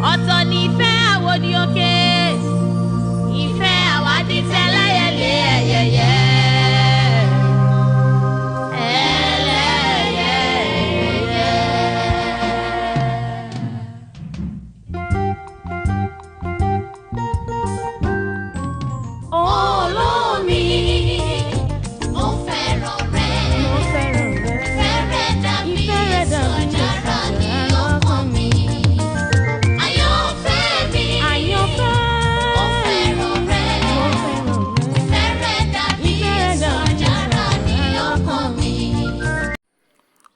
ọ̀tọ̀ ni ìfẹ́ àwòdì òkè ìfẹ́ àwádìí tẹ́lẹ̀yẹlé ẹ̀yẹyẹ.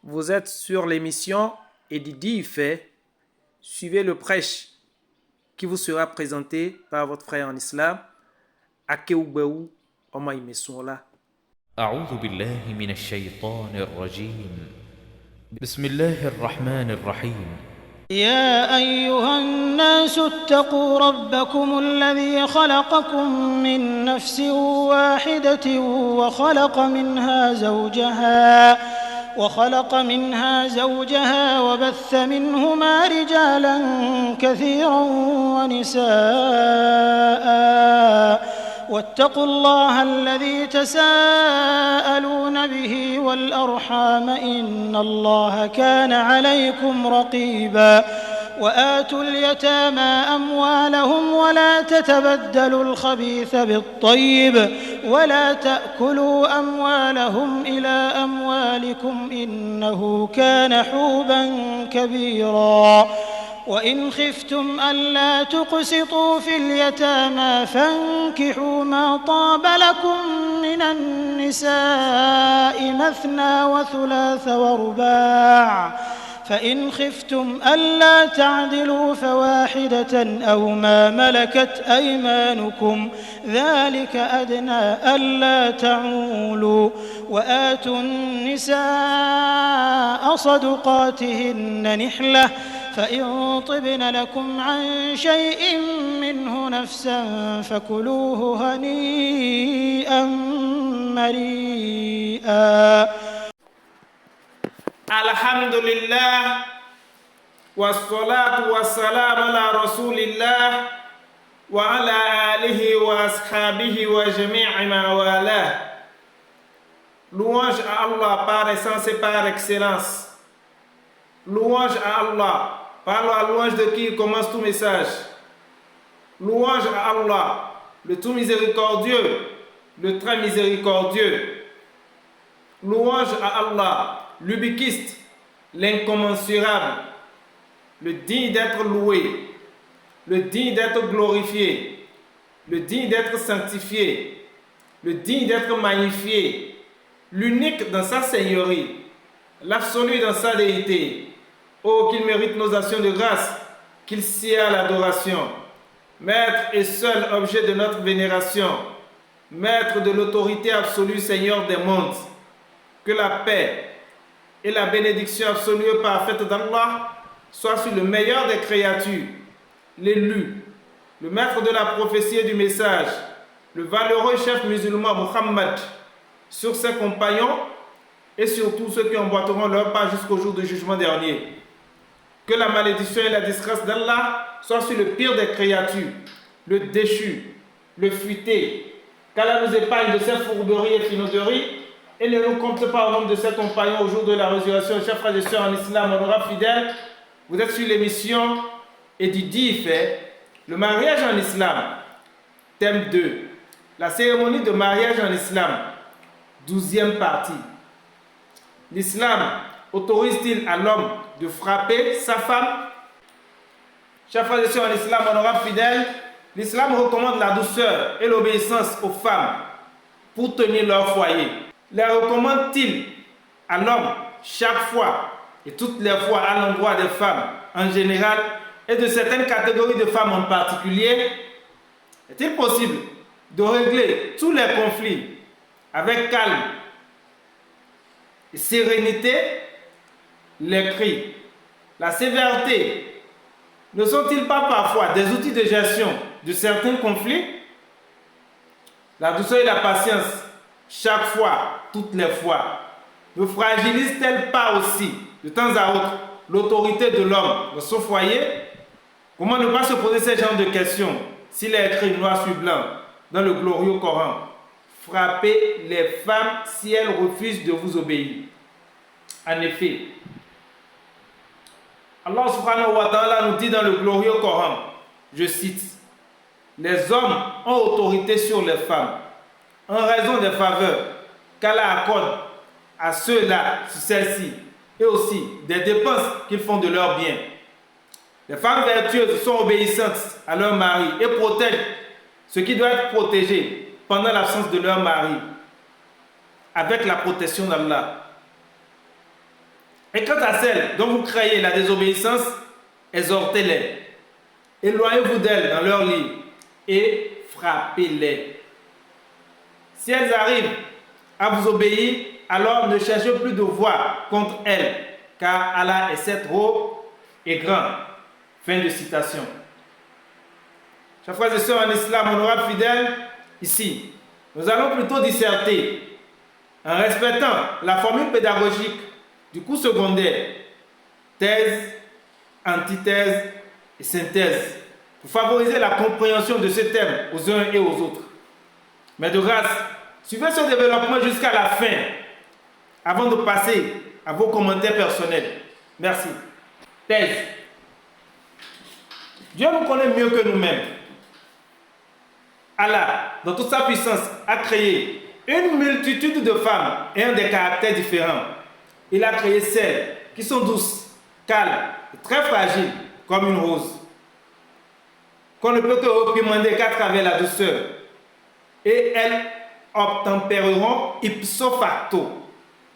Vous êtes sur l'émission Edidi Ife. Suivez le prêche qui vous sera présenté par votre frère en islam, Akeoubeou Omaïmessoula. أعوذ بالله من الشيطان الرجيم. بسم الله الرحمن الرحيم. يا أيها الناس اتقوا ربكم الذي خلقكم من نفس واحدة وخلق منها زوجها وبث منهما رجالا كثيرا ونساء واتقوا الله الذي تساءلون به والأرحام إن الله كان عليكم رقيبا وآتوا اليتامى أموالهم ولا تتبدلوا الخبيث بالطيب ولا تأكلوا أموالهم إلى أموالكم إنه كان حوبا كبيرا وإن خفتم ألا تقسطوا في اليتامى فانكحوا ما طاب لكم من النساء مثنى وثلاث ورباع فإن خفتم ألا تعدلوا فواحدة أو ما ملكت أيمانكم ذلك أدنى ألا تعولوا وآتوا النساء صدقاتهن نحلة فإن طبن لكم عن شيء منه نفسا فكلوه هنيئا مريئا. Alhamdulillah wassalatu wassalamu ala rasulillah wa ala alihi wa ashabihi wa jami'i ma wala. Louange à Allah par essence et par excellence. Louange à Allah par la louange de qui commence tout message. Louange à Allah, le tout miséricordieux, le très miséricordieux. Louange à Allah, l'ubiquiste, l'incommensurable, le digne d'être loué, le digne d'être glorifié, le digne d'être sanctifié, le digne d'être magnifié, l'unique dans sa seigneurie, l'absolu dans sa déité. Oh, qu'il mérite nos actions de grâce, qu'il sied à l'adoration, maître et seul objet de notre vénération, maître de l'autorité absolue, Seigneur des mondes. Que la paix et la bénédiction absolue et parfaite d'Allah soient sur le meilleur des créatures, l'élu, le maître de la prophétie et du message, le valeureux chef musulman Muhammad, sur ses compagnons et sur tous ceux qui emboîteront leur pas jusqu'au jour du jugement dernier. Que la malédiction et la disgrâce d'Allah soient sur le pire des créatures, le déchu, le futé, qu'Allah nous épargne de ses fourberies et finauderies et ne nous compte pas au nombre de ses compagnons au jour de la résurrection. Chers frères et sœurs en islam, honorables fidèles, vous êtes sur l'émission Edidi Ife, le mariage en islam, thème 2, la cérémonie de mariage en islam, 12e partie. L'islam autorise-t-il à l'homme de frapper sa femme? Chers frères et sœurs en islam, honorables fidèles, l'islam recommande la douceur et l'obéissance aux femmes pour tenir leur foyer. Les recommande-t-il à l'homme chaque fois et toutes les fois à l'endroit des femmes en général et de certaines catégories de femmes en particulier? Est-il possible de régler tous les conflits avec calme et sérénité? Les cris, la sévérité ne sont-ils pas parfois des outils de gestion de certains conflits? La douceur et la patience, chaque fois, toutes les fois, ne fragilisent-elles pas aussi, de temps à autre, l'autorité de l'homme dans son foyer? Comment ne pas se poser ce genre de questions s'il est écrit noir sur blanc dans le glorieux Coran? Frappez les femmes si elles refusent de vous obéir. En effet, Allah subhanahu wa ta'ala nous dit dans le glorieux Coran, je cite, « Les hommes ont autorité sur les femmes en raison des faveurs qu'Allah accorde à ceux-là sur celles-ci et aussi des dépenses qu'ils font de leurs biens. Les femmes vertueuses sont obéissantes à leur mari et protègent ce qui doit être protégé pendant l'absence de leur mari avec la protection d'Allah. Et quant à celles dont vous craignez la désobéissance, exhortez-les. Éloignez-vous d'elles dans leur lit et frappez-les. Si elles arrivent à vous obéir, alors ne cherchez plus de voix contre elles, car Allah est certes haut et grand. Fin de citation. Chers frères et sœurs en islam, honorables fidèles, ici, nous allons plutôt disserter en respectant la formule pédagogique du cours secondaire, thèse, antithèse et synthèse, pour favoriser la compréhension de ce thème aux uns et aux autres. Mais de grâce, suivez ce développement jusqu'à la fin, avant de passer à vos commentaires personnels. Merci. Thèse. Dieu nous connaît mieux que nous-mêmes. Allah, dans toute sa puissance, a créé une multitude de femmes ayant des caractères différents. Il a créé celles qui sont douces, calmes et très fragiles, comme une rose, qu'on ne peut que réprimander qu'à travers la douceur. Et elles obtempéreront ipso facto.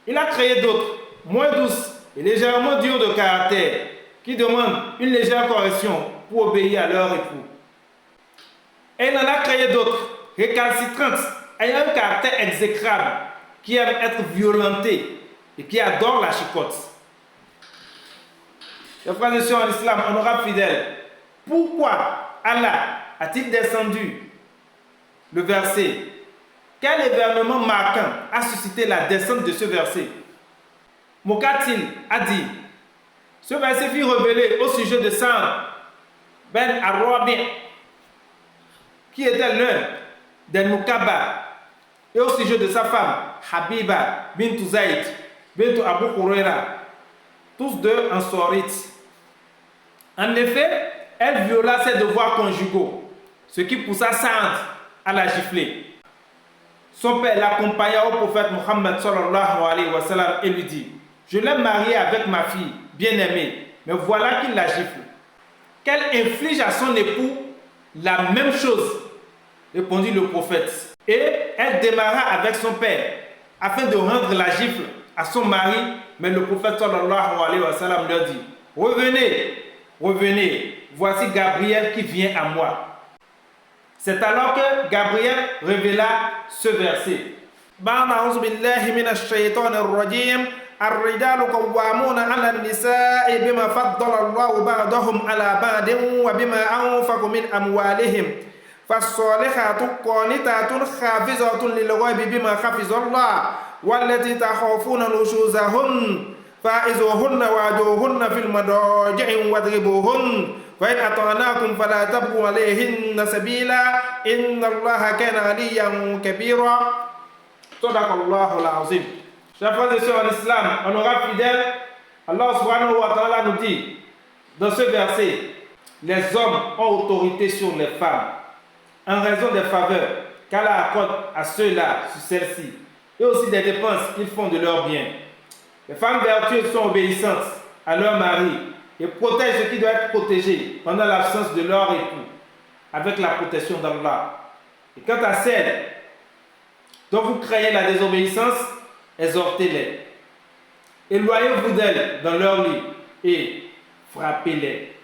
Il a créé d'autres, moins douces et légèrement dures de caractère, qui demandent une légère correction pour obéir à leur époux. Et il en a créé d'autres, récalcitrantes, ayant un caractère exécrable, qui aiment être violentées et qui adorent la chicotte. Chers frères et sœurs en islam, honorables fidèles, pourquoi Allah a-t-il descendu le verset? Quel événement marquant a suscité la descente de ce verset? Muqatil a dit, ce verset fut révélé au sujet de Sa'd ben Ar-Rabi', qui était l'un des Nukaba, et au sujet de sa femme, Habiba bint Zayd, bint Abu Huraira, tous deux ansorites. En effet, elle viola ses devoirs conjugaux, ce qui poussa Sa'd à la gifler. Son père l'accompagna au prophète Muhammad sallallahu alayhi wa sallam et lui dit, je l'ai mariée avec ma fille bien-aimée, mais voilà qu'il la gifle. Qu'elle inflige à son époux la même chose, répondit le prophète. Et elle démarra avec son père afin de rendre la gifle à son mari, mais le prophète sallallahu alayhi wa sallam leur dit, revenez, revenez, voici Gabriel qui vient à moi. C'est alors que Gabriel révéla ce verset. Ba'a'udhu billahi minash shaitanir rajim. الرجال قوامون على النساء بما فضل الله بعضهم على بعض وبما أنفقوا من أموالهم فالصالحات قانتات حافظات للغيب بما حفظ الله والتي تخافون نشوزهن فاعظوهن واهجروهن في المضاجع واضربوهن فإن أطعناكم فلا تبغوا عليهن سبيلا إن الله كان عليا كبيرا صدق الله العظيم. Chers frères et sœurs en islam, honorables fidèles, Allah subhanahu wa ta'ala nous dit dans ce verset, les hommes ont autorité sur les femmes en raison des faveurs qu'Allah accorde à ceux-là sur celles-ci et aussi des dépenses qu'ils font de leurs biens. Les femmes vertueuses sont obéissantes à leur mari et protègent ce qui doit être protégé pendant l'absence de leur époux avec la protection d'Allah. Et quant à celles dont vous craignez la désobéissance, exhortez-les. Éloignez-vous d'elles dans leur lit et frappez-les.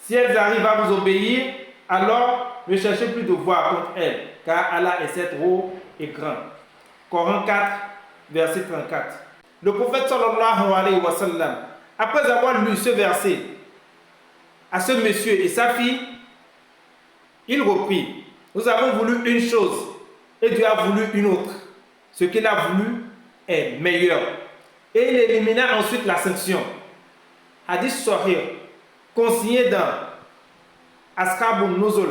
Si elles arrivent à vous obéir, alors ne cherchez plus de voix contre elles, car Allah est certes haut et grand. Coran 4, verset 34. Le prophète sallallahu alayhi wa sallam, après avoir lu ce verset à ce monsieur et sa fille, il reprit, nous avons voulu une chose et Dieu a voulu une autre. Ce qu'il a voulu est meilleur. Et il élimina ensuite la sanction. Hadith Sahih, consigné dans Ashabun Nuzul,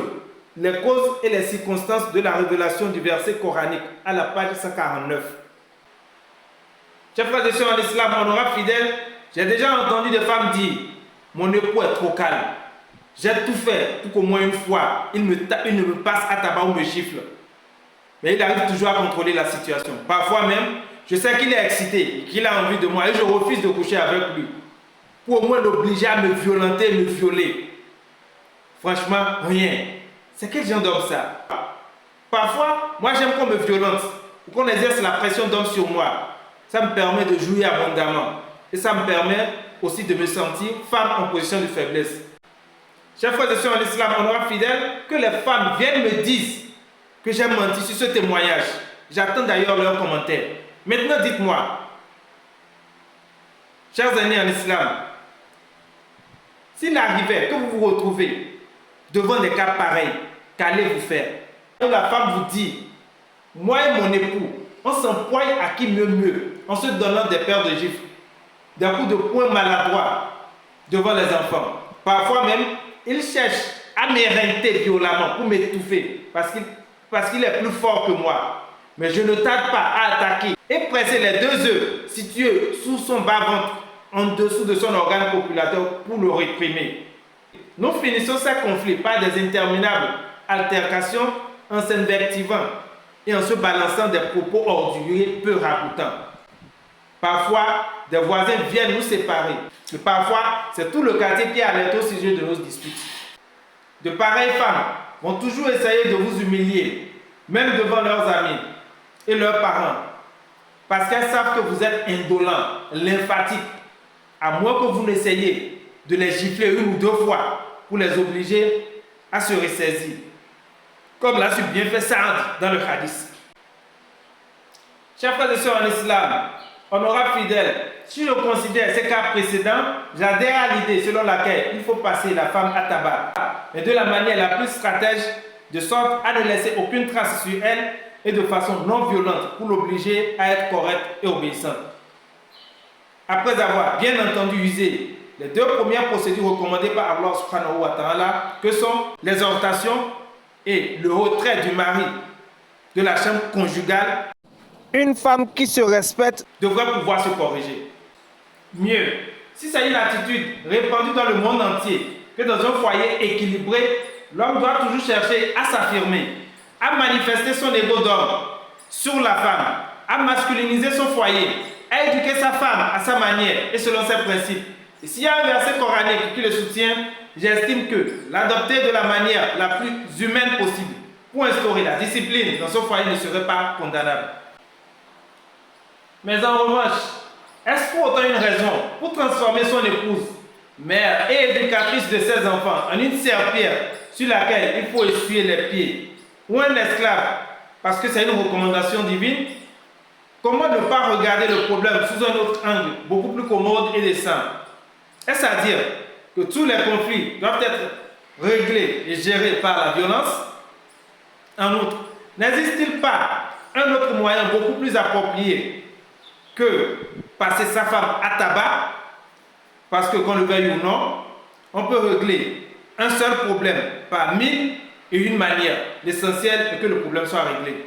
les causes et les circonstances de la révélation du verset coranique, à la page 149. Chers frères et sœurs en islam, honorables fidèles, j'ai déjà entendu des femmes dire « Mon époux est trop calme. J'ai tout fait pour qu'au moins une fois, il ne me passe à tabac ou me gifle. Mais il arrive toujours à contrôler la situation. Parfois même, je sais qu'il est excité, qu'il a envie de moi et je refuse de coucher avec lui. Pour au moins l'obliger à me violenter, me violer. Franchement, rien. C'est quel genre d'homme ça? Parfois, moi j'aime qu'on me violente, ou qu'on exerce la pression d'homme sur moi. Ça me permet de jouir abondamment. Et ça me permet aussi de me sentir femme en position de faiblesse. Chers frères et sœurs en islam, honorables fidèles, que les femmes viennent me disent que j'ai menti sur ce témoignage. J'attends d'ailleurs leurs commentaires. Maintenant, dites-moi, chers amis en islam, s'il arrivait que vous vous retrouvez devant des cas pareils, qu'allez-vous faire? Et la femme vous dit, moi et mon époux, on s'empoigne à qui mieux, en se donnant des paires de gifles, des coups de poing maladroits devant les enfants. Parfois même, il cherche à m'éreinter violemment pour m'étouffer parce qu'il est plus fort que moi. Mais je ne tarde pas à attaquer et presser les 2 œufs situés sous son bas-ventre en dessous de son organe copulateur pour le réprimer. Nous finissons ces conflits par des interminables altercations en s'invectivant et en se balançant des propos orduriers peu ragoûtants. Parfois, des voisins viennent nous séparer. Et parfois, c'est tout le quartier qui est alerté au sujet de nos disputes. De pareilles femmes vont toujours essayer de vous humilier, même devant leurs amis et leurs parents, parce qu'elles savent que vous êtes indolent, lymphatique, à moins que vous n'essayiez de les gifler 1 ou 2 fois pour les obliger à se ressaisir, comme l'a su bien fait Saad dans le hadith. Chers frères et sœurs en islam, honorables fidèles, si je considère ces cas précédents, j'adhère à l'idée selon laquelle il faut passer la femme à tabac, mais de la manière la plus stratège, de sorte à ne laisser aucune trace sur elle et de façon non violente pour l'obliger à être correcte et obéissante. Après avoir bien entendu usé les 2 premières procédures recommandées par Allah subhanahu wa ta'ala, que sont l'exhortation et le retrait du mari de la chambre conjugale, une femme qui se respecte devrait pouvoir se corriger. Mieux, si c'est une attitude répandue dans le monde entier, que dans un foyer équilibré, l'homme doit toujours chercher à s'affirmer, à manifester son ego d'homme sur la femme, à masculiniser son foyer, à éduquer sa femme à sa manière et selon ses principes. Et s'il y a un verset coranique qui le soutient, j'estime que l'adopter de la manière la plus humaine possible pour instaurer la discipline dans son foyer ne serait pas condamnable. Mais en revanche, est-ce pour autant une raison pour transformer son épouse, mère et éducatrice de ses enfants, en une serpillère sur laquelle il faut essuyer les pieds, ou un esclave parce que c'est une recommandation divine? Comment ne pas regarder le problème sous un autre angle, beaucoup plus commode et décent? Est-ce à dire que tous les conflits doivent être réglés et gérés par la violence? En outre, n'existe-t-il pas un autre moyen beaucoup plus approprié que passer sa femme à tabac? Parce que qu'on le veuille ou non, on peut régler un seul problème par 1001 manières. L'essentiel est que le problème soit réglé.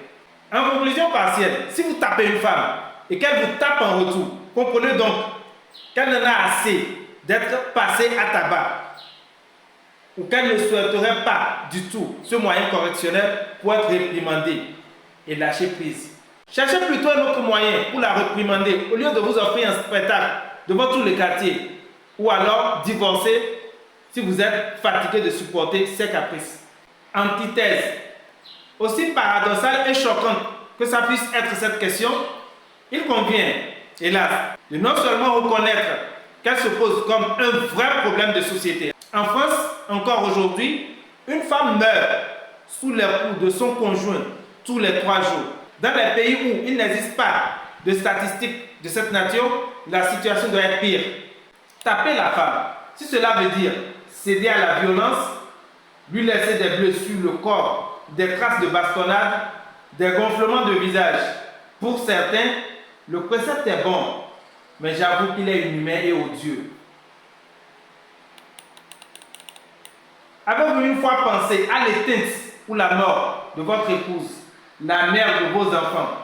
En conclusion partielle, si vous tapez une femme et qu'elle vous tape en retour, comprenez donc qu'elle n'en a assez d'être passée à tabac ou qu'elle ne souhaiterait pas du tout ce moyen correctionnel pour être réprimandée et lâcher prise. Cherchez plutôt un autre moyen pour la réprimander au lieu de vous offrir un spectacle devant tous les quartiers ou alors divorcer si vous êtes fatigué de supporter ses caprices. Antithèse. Aussi paradoxale et choquante que ça puisse être cette question, il convient, hélas, de non seulement reconnaître qu'elle se pose comme un vrai problème de société. En France, encore aujourd'hui, une femme meurt sous les coups de son conjoint tous les 3 jours. Dans les pays où il n'existe pas de statistiques de cette nature, la situation doit être pire. Taper la femme, si cela veut dire céder à la violence, lui laisser des bleus sur le corps, des traces de bastonnade, des gonflements de visage. Pour certains, le précepte est bon, mais j'avoue qu'il est inhumain et odieux. Avez-vous une fois pensé à l'éteinte ou la mort de votre épouse, la mère de vos enfants,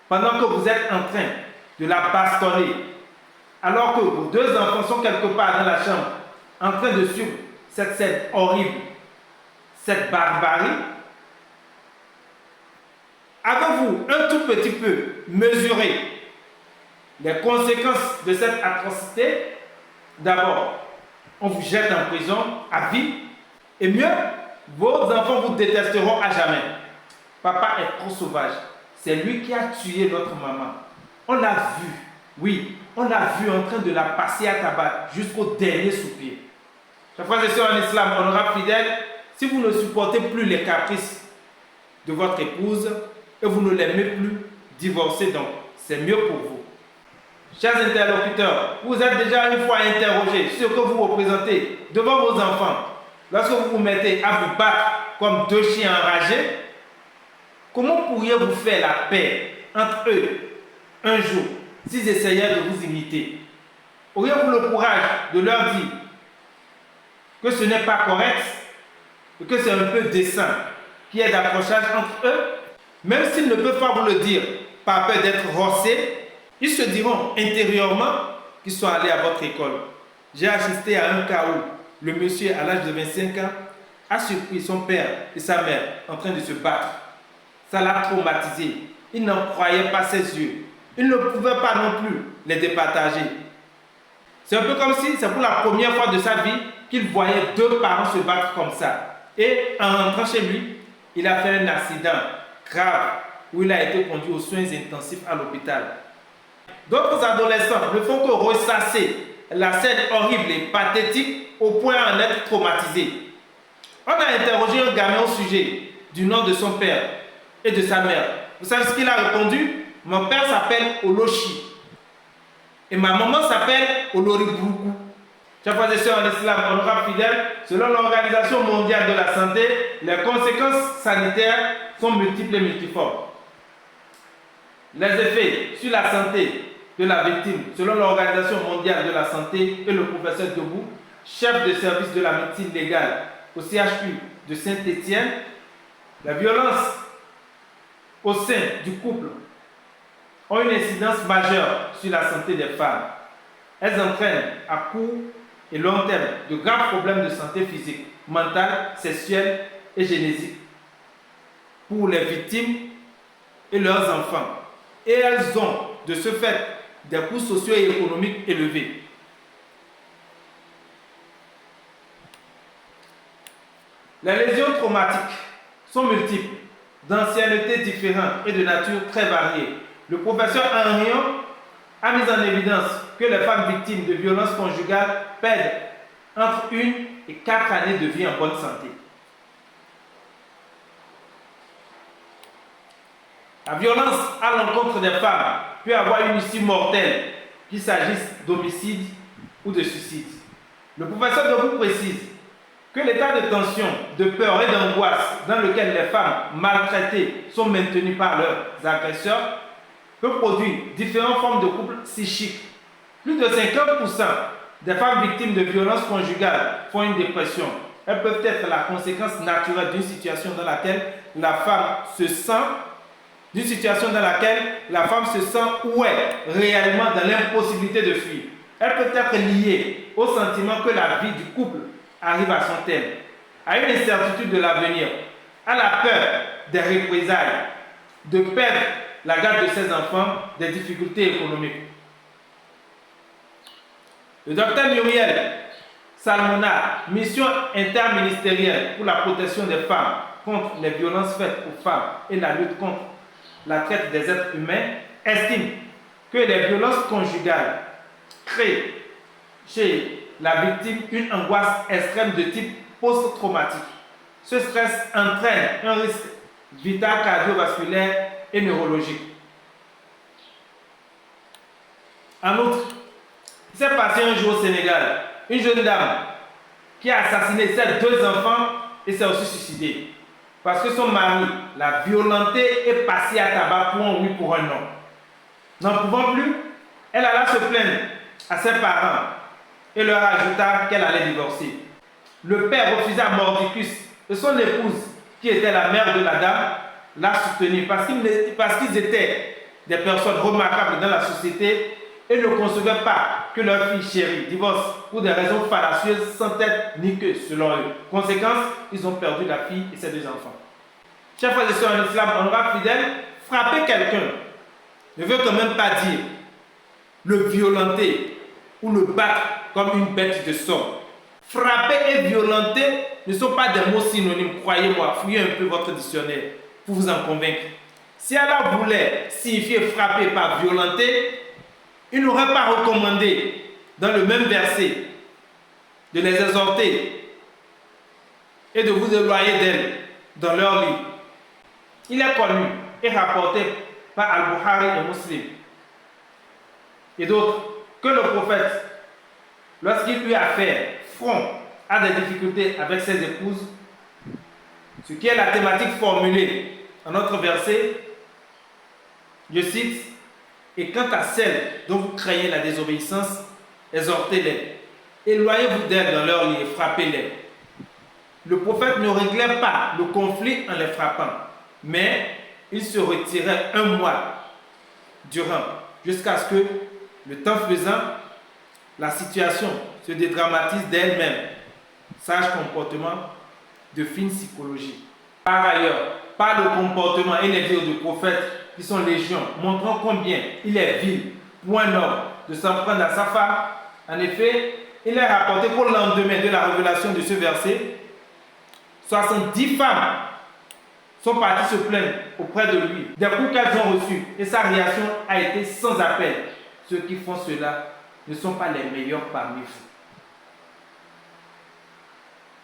pendant que vous êtes en train de la bastonner, alors que vos deux enfants sont quelque part dans la chambre, en train de suivre cette scène horrible, cette barbarie? Avez-vous un tout petit peu mesuré les conséquences de cette atrocité? D'abord, on vous jette en prison à vie, et mieux, vos enfants vous détesteront à jamais. Papa est trop sauvage. C'est lui qui a tué notre maman. On l'a vu, oui, on l'a vu en train de la passer à tabac jusqu'au dernier soupir. Chers frères et sœurs en islam, honorables fidèles, si vous ne supportez plus les caprices de votre épouse et vous ne l'aimez plus, divorcez donc, c'est mieux pour vous. Chers interlocuteurs, vous êtes déjà une fois interrogés sur ce que vous représentez devant vos enfants. Lorsque vous vous mettez à vous battre comme deux chiens enragés, comment pourriez-vous faire la paix entre eux un jour s'ils essayaient de vous imiter? Auriez-vous le courage de leur dire que ce n'est pas correct et que c'est un peu décent qu'il y ait d'accrochage entre eux? Même s'ils ne peuvent pas vous le dire par peur d'être rossés, ils se diront intérieurement qu'ils sont allés à votre école. J'ai assisté à un cas où le monsieur, à l'âge de 25 ans, a surpris son père et sa mère en train de se battre. Ça l'a traumatisé. Il n'en croyait pas ses yeux. Il ne pouvait pas non plus les départager. C'est un peu comme si c'est pour la première fois de sa vie qu'il voyait deux parents se battre comme ça. Et en rentrant chez lui, il a fait un accident grave où il a été conduit aux soins intensifs à l'hôpital. D'autres adolescents ne font que ressasser la scène horrible et pathétique au point d'en être traumatisés. On a interrogé un gamin au sujet du nom de son père et de sa mère. Vous savez ce qu'il a répondu? Mon père s'appelle Olochi et ma maman s'appelle Oloriboukou. Chers frères et sœurs en islam, honorables fidèles, selon l'Organisation mondiale de la santé, les conséquences sanitaires sont multiples et multiformes. Les effets sur la santé de la victime, selon l'Organisation mondiale de la santé et le professeur Debout, chef de service de la médecine légale au CHU de Saint-Étienne, la violence au sein du couple ont une incidence majeure sur la santé des femmes. Elles entraînent à court et long terme de graves problèmes de santé physique, mentale, sexuelle et génétique pour les victimes et leurs enfants. Et elles ont de ce fait des coûts sociaux et économiques élevés. Les lésions traumatiques sont multiples, d'anciennetés différentes et de nature très variée. Le professeur Henrion a mis en évidence que les femmes victimes de violences conjugales perdent entre 1 et 4 années de vie en bonne santé. La violence à l'encontre des femmes peut avoir une issue mortelle, qu'il s'agisse d'homicide ou de suicide. Le professeur Debout précise que l'état de tension, de peur et d'angoisse dans lequel les femmes maltraitées sont maintenues par leurs agresseurs peut produire différentes formes de troubles psychiques. Plus de 50% des femmes victimes de violences conjugales font une dépression. Elles peuvent être la conséquence naturelle d'une situation dans laquelle la femme se sent où est réellement dans l'impossibilité de fuir. Elle peut être liée au sentiment que la vie du couple arrive à son terme, à une incertitude de l'avenir, à la peur des représailles, de perdre la garde de ses enfants, des difficultés économiques. Le docteur Muriel Salmona, mission interministérielle pour la protection des femmes contre les violences faites aux femmes et la lutte contre la traite des êtres humains, estime que les violences conjugales créent chez la victime une angoisse extrême de type post-traumatique. Ce stress entraîne un risque vital cardiovasculaire et neurologique. En outre, il s'est passé un jour au Sénégal, une jeune dame qui a assassiné ses 2 enfants et s'est aussi suicidée parce que son mari l'a violentée et passée à tabac pour un oui pour un non. N'en pouvant plus, elle alla se plaindre à ses parents et leur ajouta qu'elle allait divorcer. le père refusait à Mordicus et son épouse, qui était la mère de la dame, l'a soutenu parce qu'ils étaient des personnes remarquables dans la société et ne concevaient pas que leur fille chérie divorce pour des raisons fallacieuses sans tête ni queue selon eux. Conséquence, ils ont perdu la fille et ses 2 enfants. Chers frères et sœurs en islam, honorable fidèle, frapper quelqu'un ne veut quand même pas dire le violenter ou le battre comme une bête de somme. Frapper et violenter ne sont pas des mots synonymes, croyez-moi, fouillez un peu votre dictionnaire pour vous en convaincre. Si Allah voulait signifier frapper par violenter, il n'aurait pas recommandé dans le même verset de les exhorter et de vous éloigner d'elles dans leur lit. Il est connu et rapporté par Al-Bukhari et Muslim et d'autres que le prophète, lorsqu'il eut à faire front à des difficultés avec ses épouses, ce qui est la thématique formulée en notre verset, je cite, et quant à celles dont vous craignez la désobéissance, exhortez-les, éloignez-vous d'elles dans leur lit et frappez-les. Le prophète ne réglait pas le conflit en les frappant, mais il se retirait 1 mois durant, jusqu'à ce que, le temps faisant, la situation se dédramatise d'elle-même. Sage comportement de fine psychologie. Par ailleurs, par le comportement et les dires du prophète qui sont légion, montrant combien il est vil pour un homme de s'en prendre à sa femme. En effet, il est rapporté qu'au lendemain de la révélation de ce verset, 70 femmes sont parties se plaindre auprès de lui des coups qu'elles ont reçus et sa réaction a été sans appel. Ceux qui font cela ne sont pas les meilleurs parmi vous.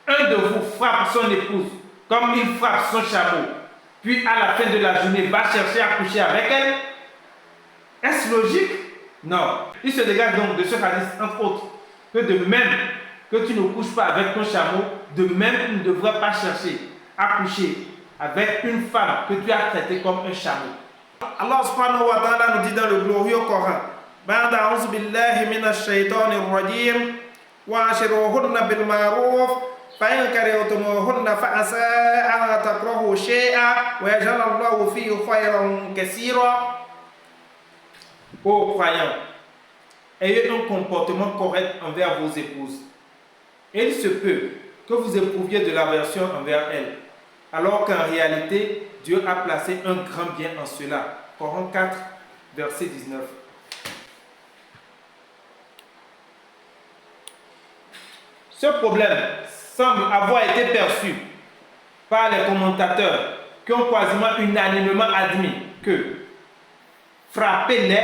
Un de vous frappe son épouse comme il frappe son chameau, puis à la fin de la journée va chercher à coucher avec elle. Est-ce logique? Non. Il se dégage donc de ce hadith, entre autres, que de même que tu ne couches pas avec ton chameau, de même tu ne devrais pas chercher à coucher avec une femme que tu as traitée comme un chameau. Allah subhanahu wa ta'ala nous dit dans le glorieux Coran, بعد أعوذ بالله من الشيطان الرجيم وعاشروهن بالمعروف فإن كرهتموهن فعسى أن تكرهوا شيئا ويجعل الله فيه خيرا كثيرا. Ô croyants, ayez un comportement correct envers vos épouses. Et il se peut que vous éprouviez de l'aversion envers elles, alors qu'en réalité, Dieu a placé un grand bien en cela. Coran 4, verset 19. Ce problème semble avoir été perçu par les commentateurs qui ont quasiment unanimement admis que frapper-les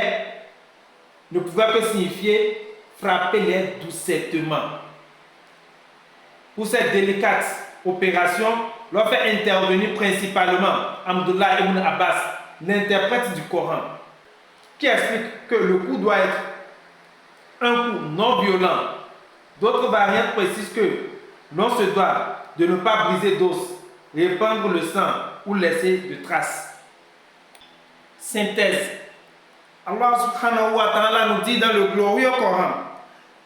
ne pouvait que signifier frapper-les doucettement. Pour cette délicate opération, l'on fait intervenir principalement Abdullah ibn Abbas, l'interprète du Coran, qui explique que le coup doit être un coup non violent. D'autres variantes précisent que l'on se doit de ne pas briser d'os, répandre le sang ou laisser de traces. Synthèse. Allah subhanahu wa ta'ala nous dit dans le glorieux Coran,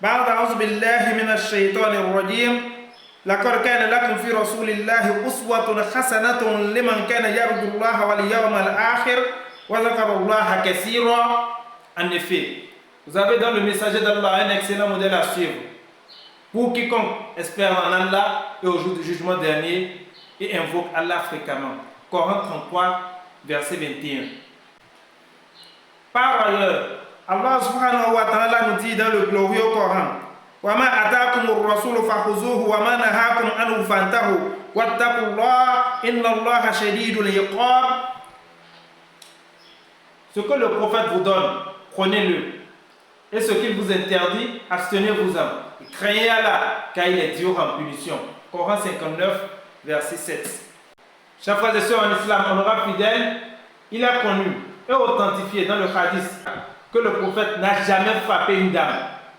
بعد أعوذ بالله من الشيطان الرجيم لقد كان لكم في رسول الله أسوة حسنة لمن كان يرجو الله واليوم الآخر وذكر الله كثيرا. En effet, vous avez dans le messager d'Allah un excellent modèle à suivre pour quiconque espère en Allah et au jour du jugement dernier et invoque Allah fréquemment. Coran 33, verset 21. Par ailleurs, Allah subhanahu wa ta'ala nous dit dans le glorieux Coran, وَمَا أَتَاكُمُ الرَّسُولُ فَخُذُوهُ وَمَا نَهَاكُمْ عَنْهُ فَانْتَهُوا وَاتَّقُوا اللَّهَ إِنَّ اللَّهَ شَدِيدُ الْعِقَابِ. Ce que le prophète vous donne, prenez-le. Et ce qu'il vous interdit, abstenez-vous-en. Craignez Allah, car il est dur en punition. Coran 59, verset 7. Chers frères et sœurs en islam, honorables fidèles, il a connu et authentifié dans le hadith que le prophète n'a jamais frappé une dame.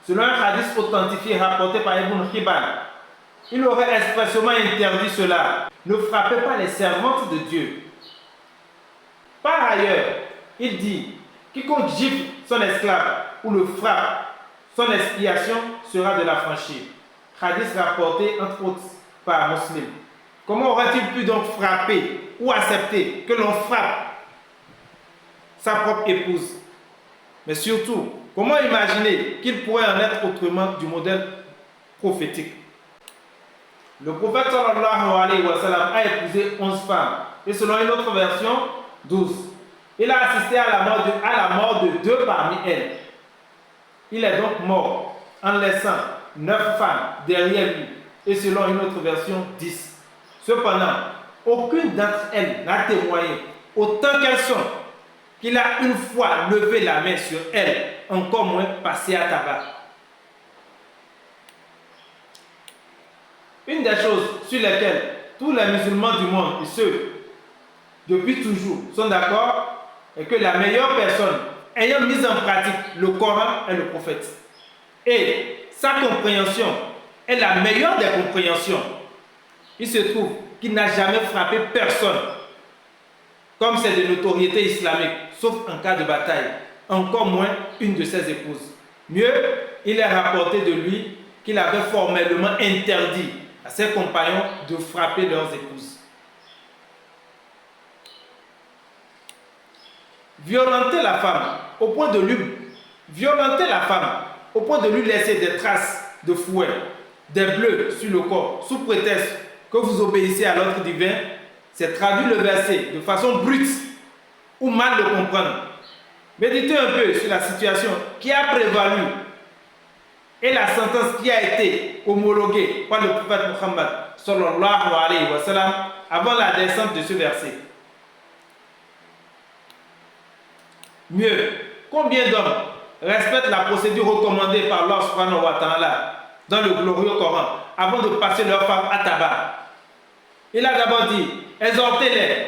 Selon un hadith authentifié rapporté par Ibn Hibban, il aurait expressément interdit cela. Ne frappez pas les servantes de Dieu. Par ailleurs, il dit, quiconque gifle son esclave ou le frappe, son expiation sera de la franchir. hadith rapporté entre autres par Muslim. Comment aurait-il pu donc frapper ou accepter que l'on frappe sa propre épouse? Mais surtout, comment imaginer qu'il pourrait en être autrement du modèle prophétique? Le prophète sallallahu alayhi wa sallam a épousé 11 femmes et selon une autre version, 12. Il a assisté à la mort de 2 parmi elles. Il est donc mort en laissant 9 femmes derrière lui et selon une autre version, 10. Cependant, aucune d'entre elles n'a témoigné, autant qu'elles sont, qu'il a une fois levé la main sur elles, encore moins passé à tabac. Une des choses sur lesquelles tous les musulmans du monde, et ceux depuis toujours, sont d'accord, est que la meilleure personne ayant mis en pratique le Coran est le prophète. Et sa compréhension est la meilleure des compréhensions. Il se trouve qu'il n'a jamais frappé personne, comme c'est de notoriété islamique, sauf en cas de bataille, encore moins une de ses épouses. Mieux, il est rapporté de lui qu'il avait formellement interdit à ses compagnons de frapper leurs épouses. Violenter la femme au point de lui laisser des traces de fouet, des bleus sur le corps, sous prétexte que vous obéissez à l'ordre divin, c'est traduire le verset de façon brute ou mal le comprendre. Méditez un peu sur la situation qui a prévalu et la sentence qui a été homologuée par le prophète Muhammad sallallahu alayhi wa sallam avant la descente de ce verset. Mieux, combien d'hommes respectent la procédure recommandée par Allah subhanahu wa ta'ala dans le glorieux Coran avant de passer leur femme à tabac? Il a d'abord dit, exhortez-les.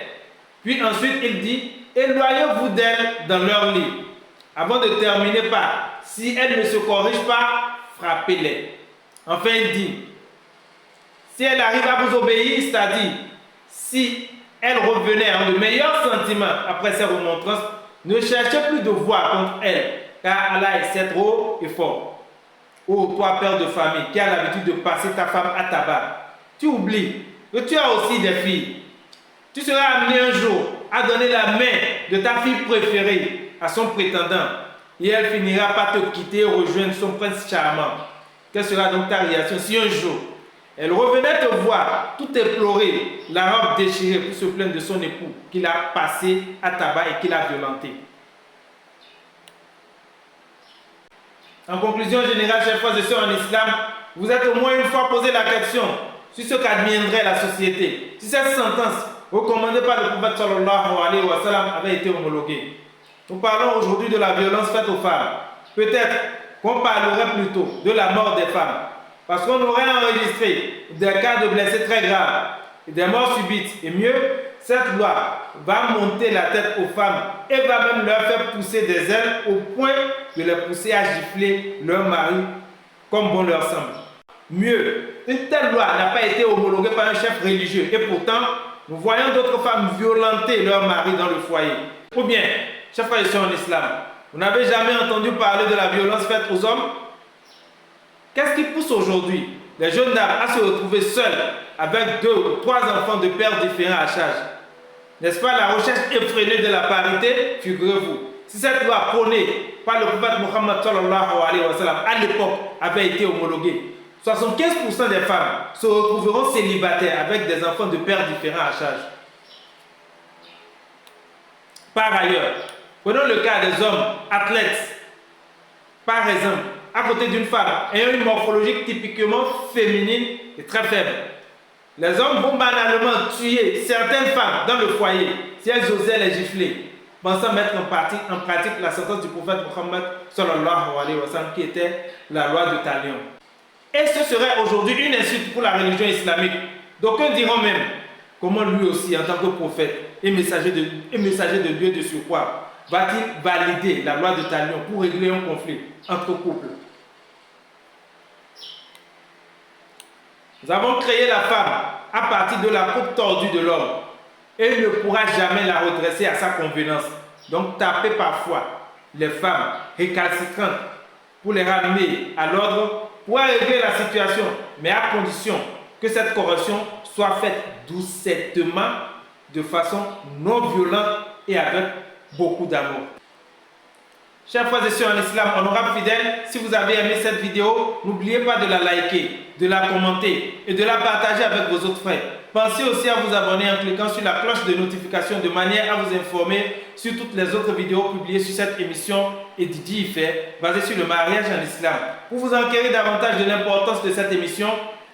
Puis ensuite il dit, éloignez-vous d'elles dans leur lit. Avant de terminer par, si elles ne se corrigent pas, frappez-les. Enfin il dit, si elle arrive à vous obéir, c'est-à-dire, si elle revenait en de meilleurs sentiments après ces remontrances, ne cherchez plus de voix contre elle, car Allah est certes haut et fort. Ô toi, père de famille, qui as l'habitude de passer ta femme à tabac, tu oublies que tu as aussi des filles. Tu seras amené un jour à donner la main de ta fille préférée à son prétendant, et elle finira par te quitter et rejoindre son prince charmant. Quelle sera donc ta réaction si un jour elle revenait te voir, tout éplorée, la robe déchirée pour se plaindre de son époux qu'il a passé à tabac et qu'il a violenté? En conclusion générale, chers frères et sœurs en islam, vous êtes au moins une fois posé la question sur ce qu'adviendrait la société si cette sentence recommandée par le prophète sallallahu alayhi wa sallam avait été homologuée. Nous parlons aujourd'hui de la violence faite aux femmes. Peut-être qu'on parlerait plutôt de la mort des femmes, parce qu'on aurait enregistré des cas de blessés très graves et des morts subites. Et mieux, cette loi va monter la tête aux femmes et va même leur faire pousser des ailes au point de les pousser à gifler leur mari comme bon leur semble. Mieux, une telle loi n'a pas été homologuée par un chef religieux et pourtant, nous voyons d'autres femmes violenter leur mari dans le foyer. Ou bien, chers frères et sœurs en islam, vous n'avez jamais entendu parler de la violence faite aux hommes? Qu'est-ce qui pousse aujourd'hui les jeunes dames à se retrouver seules avec 2 ou 3 enfants de pères différents à charge? N'est-ce pas la recherche effrénée de la parité? Figurez-vous, si cette loi prônée par le prophète Muhammad sallallahu alayhi wa sallam à l'époque avait été homologuée, 75% des femmes se retrouveront célibataires avec des enfants de pères différents à charge. Par ailleurs, prenons le cas des hommes athlètes. Par exemple, à côté d'une femme ayant une morphologie typiquement féminine et très faible. Les hommes vont banalement tuer certaines femmes dans le foyer si elles osaient les gifler, pensant mettre en pratique la sentence du prophète Muhammad sallallahu alayhi wa sallam qui était la loi de Talion. Et ce serait aujourd'hui une insulte pour la religion islamique. D'aucuns diront même comment lui aussi, en tant que prophète et messager de Dieu de surcroît, va-t-il valider la loi de Talion pour régler un conflit entre couples? Nous avons créé la femme à partir de la coupe tordue de l'homme et il ne pourra jamais la redresser à sa convenance. Donc tapez parfois les femmes récalcitrantes pour les ramener à l'ordre pourra régler la situation, mais à condition que cette correction soit faite doucettement, de façon non violente et avec beaucoup d'amour. Chers frères et sœurs en islam, honorables fidèles, si vous avez aimé cette vidéo, n'oubliez pas de la liker, de la commenter et de la partager avec vos autres frères. Pensez aussi à vous abonner en cliquant sur la cloche de notification de manière à vous informer sur toutes les autres vidéos publiées sur cette émission et Didi Ife, basée sur le mariage en islam. Pour vous enquérir davantage de l'importance de cette émission,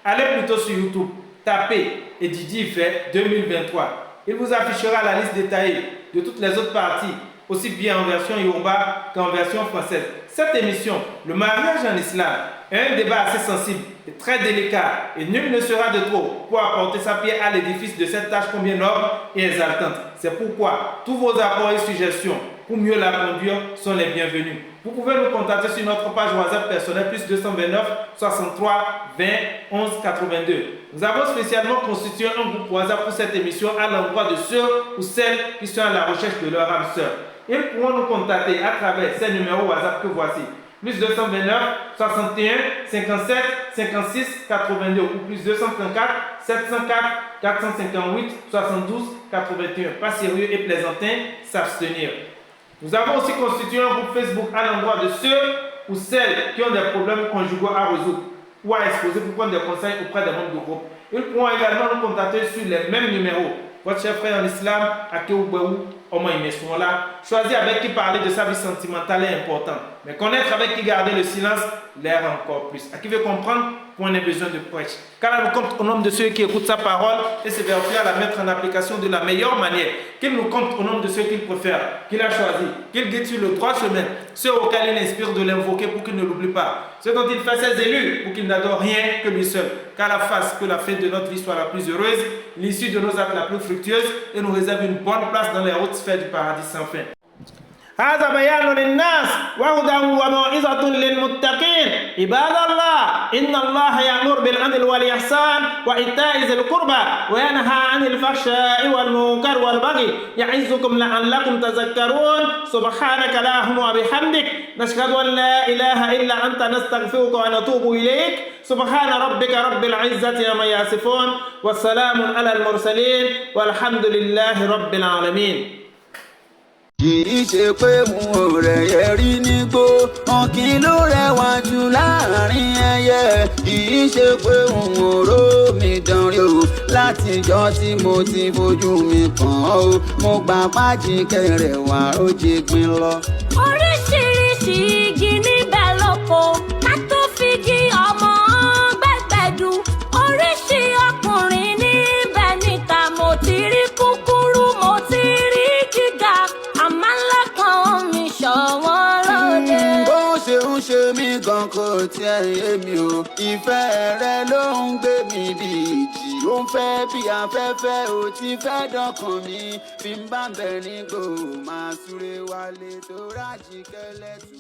allez plutôt sur YouTube, tapez et Didi Ife 2023. Il vous affichera la liste détaillée de toutes les autres parties, aussi bien en version Yoruba qu'en version française. Cette émission, le mariage en islam, est un débat assez sensible et très délicat et nul ne sera de trop pour apporter sa pierre à l'édifice de cette tâche combien noble et exaltante. C'est pourquoi tous vos apports et suggestions pour mieux la conduire sont les bienvenus. Vous pouvez nous contacter sur notre page WhatsApp personnelle plus 229 63 20 11 82. Nous avons spécialement constitué un groupe WhatsApp pour cette émission à l'endroit de ceux ou celles qui sont à la recherche de leur âme sœur. Ils pourront nous contacter à travers ces numéros WhatsApp que voici. Plus 229 61 57 56 82 ou plus 234 704 458 72 81. Pas sérieux et plaisantin, s'abstenir. Nous avons aussi constitué un groupe Facebook à l'endroit de ceux ou celles qui ont des problèmes conjugaux à résoudre ou à exposer pour prendre des conseils auprès des membres du groupe. Ils pourront également nous contacter sur les mêmes numéros. Votre cher frère en islam, Akeoubéou, Omo Imesouala, choisir avec qui parler de sa vie sentimentale est important. Mais connaître avec qui garder le silence l'est encore plus. À qui veut comprendre, point n'est besoin de prêche. Car elle nous compte au nombre de ceux qui écoutent sa parole et se vertuent à la mettre en application de la meilleure manière. Qu'il nous compte au nombre de ceux qu'il préfère, qu'il a choisi, qu'il guide sur le droit chemin, ceux auxquels il inspire de l'invoquer pour qu'il ne l'oublie pas, ceux dont il fait ses élus pour qu'il n'adore rien que lui seul. Qu'à la face que la fin de notre vie soit la plus heureuse, l'issue de nos actes la plus fructueuse et nous réserve une bonne place dans les hautes sphères du paradis sans fin. هذا بيان للناس وهدى وموعظة للمتقين عباد الله إن الله يأمر بالعدل والإحسان وإيتاء ذي القربى وينهى عن الفحشاء والمنكر والبغي يعظكم لعلكم تذكرون سبحانك اللهم وبحمدك نشهد أن لا إله إلا أنت نستغفرك ونتوب إليك سبحان ربك رب العزة عما يصفون والسلام على المرسلين والحمد لله رب العالمين. kìí ṣe pé mú ọ̀rẹ́ yẹ rí nígbó ọ̀kìn ló rẹwà jù láàrin ẹyẹ kìí ṣe pé òun òró mi dánrí o látijọ́ tí mo ti fojú mi kàn ó mo gbà pájì kẹrẹ̀wá ó jẹ gbin lọ. oríṣiríṣi igi níbẹ̀ lóko ká tó figi ọmọ gbẹ̀gbẹ̀dù oríṣi ọkùnrin níbẹ̀ níta mo ti rí kúkúrú mo ti rí gíga àmọ́ lọ́kàn mi ṣọ̀wọ́n lóde. bó ṣe ń ṣe mí gan kò tiẹ̀ yé mi o ìfẹ́ rẹ ló ń gbé mi bí ìjì ó ń fẹ́ bí afẹ́fẹ́ ò ti fẹ́ dọ́kàn mi fi ń bá bẹ̀ nígbò máa súré wálé tó rájì kẹ́lẹ́ tù.